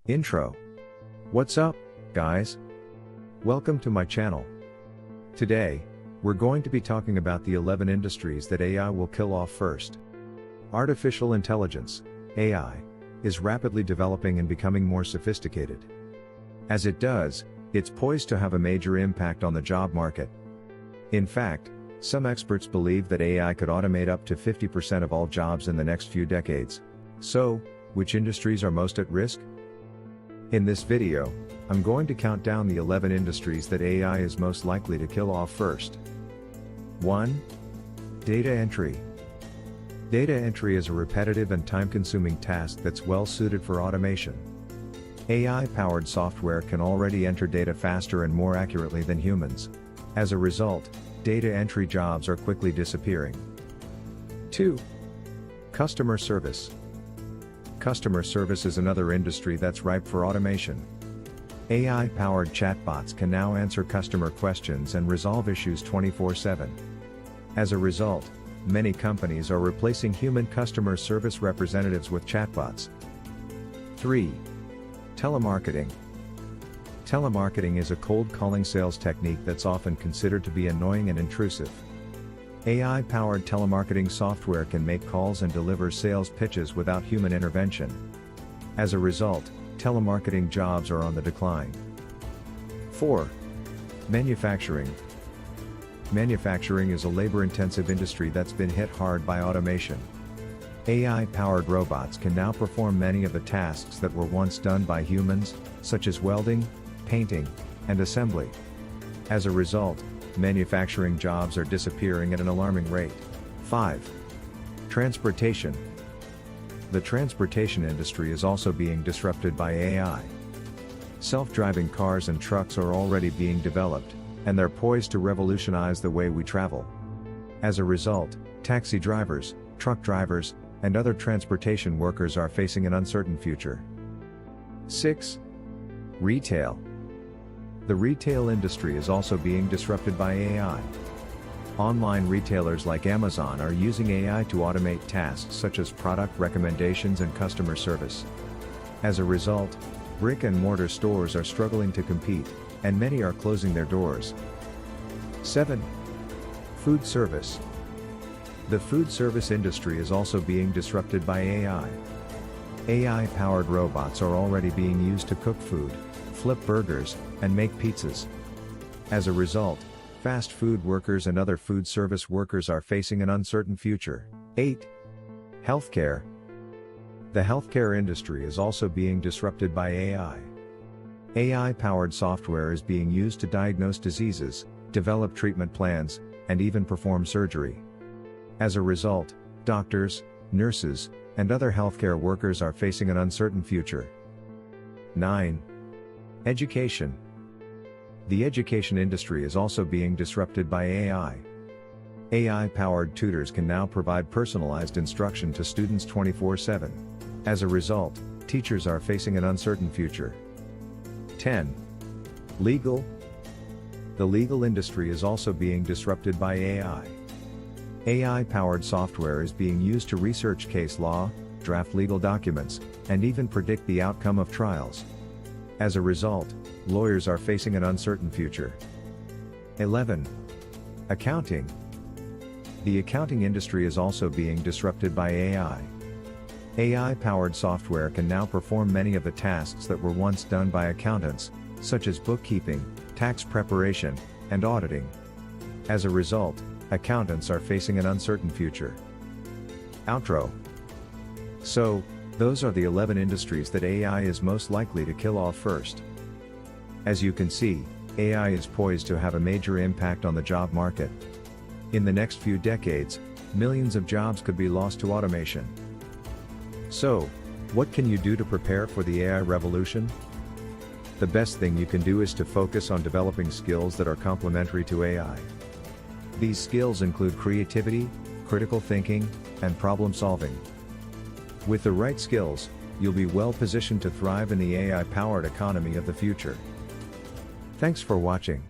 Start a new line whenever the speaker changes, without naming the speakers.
Intro. What's up, guys? Welcome to my channel. Today, we're going to be talking about the 11 industries that AI will kill off first. Artificial intelligence, AI, is rapidly developing and becoming more sophisticated. As it does, it's poised to have a major impact on the job market. In fact, some experts believe that AI could automate up to 50% of all jobs in the next few decades. So, which industries are most at risk? In this video, I'm going to count down the 11 industries that AI is most likely to kill off first. 1. Data entry. Data entry is a repetitive and time-consuming task that's well suited for automation. AI-powered software can already enter data faster and more accurately than humans. As a result, data entry jobs are quickly disappearing. 2. Customer service. Customer service is another industry that's ripe for automation. AI-powered chatbots can now answer customer questions and resolve issues 24/7. As a result, many companies are replacing human customer service representatives with chatbots. 3. Telemarketing. Telemarketing is a cold calling sales technique that's often considered to be annoying and intrusive. AI-powered telemarketing software can make calls and deliver sales pitches without human intervention. As a result, telemarketing jobs are on the decline. 4. Manufacturing. Manufacturing is a labor-intensive industry that's been hit hard by automation. AI-powered robots can now perform many of the tasks that were once done by humans, such as welding, painting, and assembly. As a result, manufacturing jobs are disappearing at an alarming rate. 5. Transportation. The transportation industry is also being disrupted by AI. Self-driving cars and trucks are already being developed, and they're poised to revolutionize the way we travel. As a result, taxi drivers, truck drivers, and other transportation workers are facing an uncertain future. 6. Retail. The retail industry is also being disrupted by AI. Online retailers like Amazon are using AI to automate tasks such as product recommendations and customer service. As a result, brick-and-mortar stores are struggling to compete, and many are closing their doors. 7. Food service. The food service industry is also being disrupted by AI. AI-powered robots are already being used to cook food, flip burgers, and make pizzas. As a result, fast food workers and other food service workers are facing an uncertain future. 8. Healthcare. The healthcare industry is also being disrupted by AI. AI-powered software is being used to diagnose diseases, develop treatment plans, and even perform surgery. As a result, doctors, nurses, and other healthcare workers are facing an uncertain future. 9. Education. The education industry is also being disrupted by AI. AI-powered tutors can now provide personalized instruction to students 24/7. As a result, teachers are facing an uncertain future. 10. Legal. The legal industry is also being disrupted by AI. AI-powered software is being used to research case law, draft legal documents, and even predict the outcome of trials. As a result, lawyers are facing an uncertain future. 11. Accounting. The accounting industry is also being disrupted by AI. AI-powered software can now perform many of the tasks that were once done by accountants, such as bookkeeping, tax preparation, and auditing. As a result, accountants are facing an uncertain future. Outro. So, those are the 11 industries that AI is most likely to kill off first. As you can see, AI is poised to have a major impact on the job market. In the next few decades, millions of jobs could be lost to automation. So, what can you do to prepare for the AI revolution? The best thing you can do is to focus on developing skills that are complementary to AI. These skills include creativity, critical thinking, and problem solving. With the right skills, you'll be well positioned to thrive in the AI-powered economy of the future. Thanks for watching.